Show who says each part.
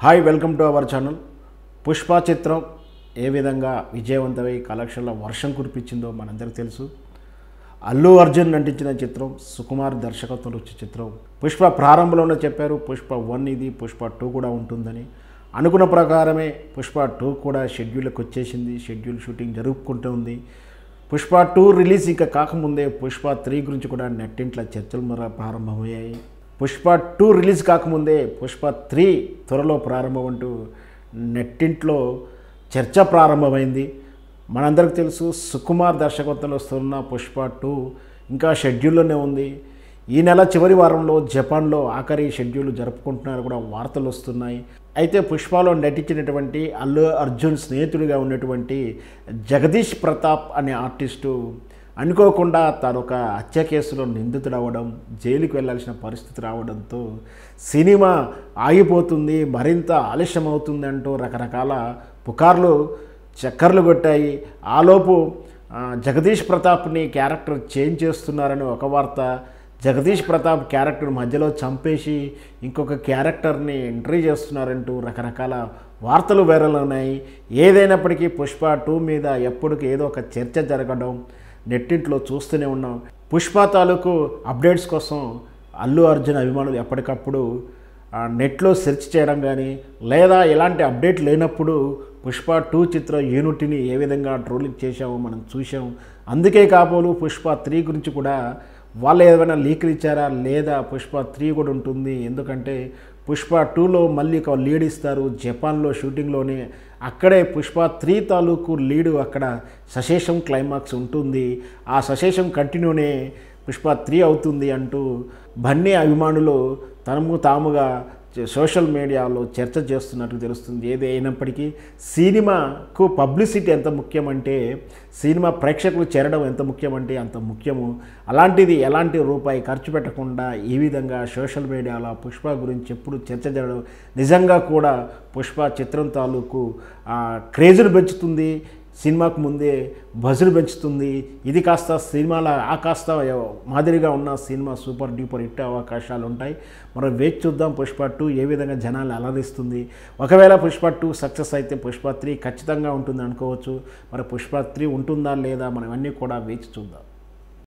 Speaker 1: Hi welcome to our channel. Pushpa చిత్రం ఏ విధంగా విజయవంతమై కలెక్షన్ల వర్షం కురిపించిందో మనందరికీ తెలుసు. అల్లు అర్జున్ నటించిన చిత్రం, సుకుమార్ దర్శకత్వంలో వచ్చే చిత్రం. పుష్ప ప్రారంభంలోనే చెప్పారు పుష్ప 1 ఇది, పుష్ప 2 కూడా ఉంటుందని. అనుకున్న ప్రకారమే పుష్ప 2 కూడా షెడ్యూల్కి వచ్చేసింది. షెడ్యూల్ షూటింగ్ జరుపుకుంటూ ఉంది. పుష్ప 2 రిలీజ్ ఇంకా కాకముందే పుష్ప 3 గురించి కూడా నెట్టింట్ల చర్చలు ప్రారంభమయ్యాయి. పుష్ప 2 రిలీజ్ కాకముందే పుష్ప 3 త్వరలో ప్రారంభం అంటూ నెట్టింట్లో చర్చ ప్రారంభమైంది. మనందరికీ తెలుసు సుకుమార్ దర్శకత్వంలో వస్తున్న పుష్ప 2 ఇంకా షెడ్యూల్లోనే ఉంది. ఈ నెల చివరి వారంలో జపాన్లో ఆఖరి షెడ్యూల్ జరుపుకుంటున్నారు కూడా వార్తలు వస్తున్నాయి. అయితే పుష్పలో నటించినటువంటి అల్లు అర్జున్ స్నేహితుడిగా ఉన్నటువంటి జగదీష్ ప్రతాప్ అనే ఆర్టిస్టు అనుకోకుండా తాను ఒక హత్య కేసులో నిందితుడవడం, జైలుకి వెళ్ళాల్సిన పరిస్థితి రావడంతో సినిమా ఆగిపోతుంది, మరింత ఆలస్యం అవుతుంది అంటూ రకరకాల పుకార్లు చక్కర్లు కొట్టాయి. ఆలోపు జగదీష్ ప్రతాప్ని క్యారెక్టర్ చేంజ్ చేస్తున్నారని ఒక వార్త, జగదీష్ ప్రతాప్ క్యారెక్టర్ మధ్యలో చంపేసి ఇంకొక క్యారెక్టర్ని ఎంట్రీ చేస్తున్నారంటూ రకరకాల వార్తలు వైరల్ ఉన్నాయి. ఏదైనప్పటికీ పుష్ప 2 మీద ఎప్పటికీ ఏదో ఒక చర్చ జరగడం నెట్టింట్లో చూస్తూనే ఉన్నాం. పుష్ప తాలూకు అప్డేట్స్ కోసం అల్లు అర్జున్ అభిమానులు ఎప్పటికప్పుడు నెట్లో సెర్చ్ చేయడం కానీ, లేదా ఎలాంటి అప్డేట్ లేనప్పుడు పుష్ప 2 చిత్ర యూనిట్ని ఏ విధంగా ట్రోలింగ్ చేశామో మనం చూసాం. అందుకే కాబోలు పుష్ప 3 గురించి కూడా వాళ్ళు ఏమైనా లీకులు ఇచ్చారా, లేదా పుష్ప 3 కూడా ఉంటుంది. ఎందుకంటే పుష్ప 2లో మళ్ళీ ఒక లీడ్ ఇస్తారు జపాన్లో షూటింగ్లోనే. అక్కడే పుష్ప 3 తాలూకు లీడు అక్కడ సశేషం క్లైమాక్స్ ఉంటుంది. ఆ సశేషం కంటిన్యూనే పుష్ప 3 అవుతుంది అంటూ బన్నీ అభిమానులు తాముగా సోషల్ మీడియాలో చర్చ చేస్తున్నట్టు తెలుస్తుంది. ఏది అయినప్పటికీ సినిమాకు పబ్లిసిటీ ఎంత ముఖ్యమంటే, సినిమా ప్రేక్షకులు చేరడం ఎంత ముఖ్యమంటే అంత ముఖ్యము. అలాంటిది ఎలాంటి రూపాయి ఖర్చు పెట్టకుండా ఈ విధంగా సోషల్ మీడియాలో పుష్ప గురించి ఎప్పుడు చర్చ జరగడం నిజంగా కూడా పుష్ప చిత్రం తాలూకు క్రేజ్ను పెంచుతుంది, సినిమాకు ముందే బజులు పెంచుతుంది. ఇది కాస్త సినిమాల ఆ కాస్త మాదిరిగా ఉన్న సినిమా సూపర్ డూపర్ హిట్ అవకాశాలు ఉంటాయి. మనం వేచి చూద్దాం పుష్ప 2 ఏ విధంగా జనాలు అలరిస్తుంది. ఒకవేళ పుష్ప 2 సక్సెస్ అయితే పుష్ప 3 ఖచ్చితంగా ఉంటుంది అనుకోవచ్చు. మరి పుష్ప 3 ఉంటుందా లేదా మనం అన్నీ కూడా వేచి చూద్దాం.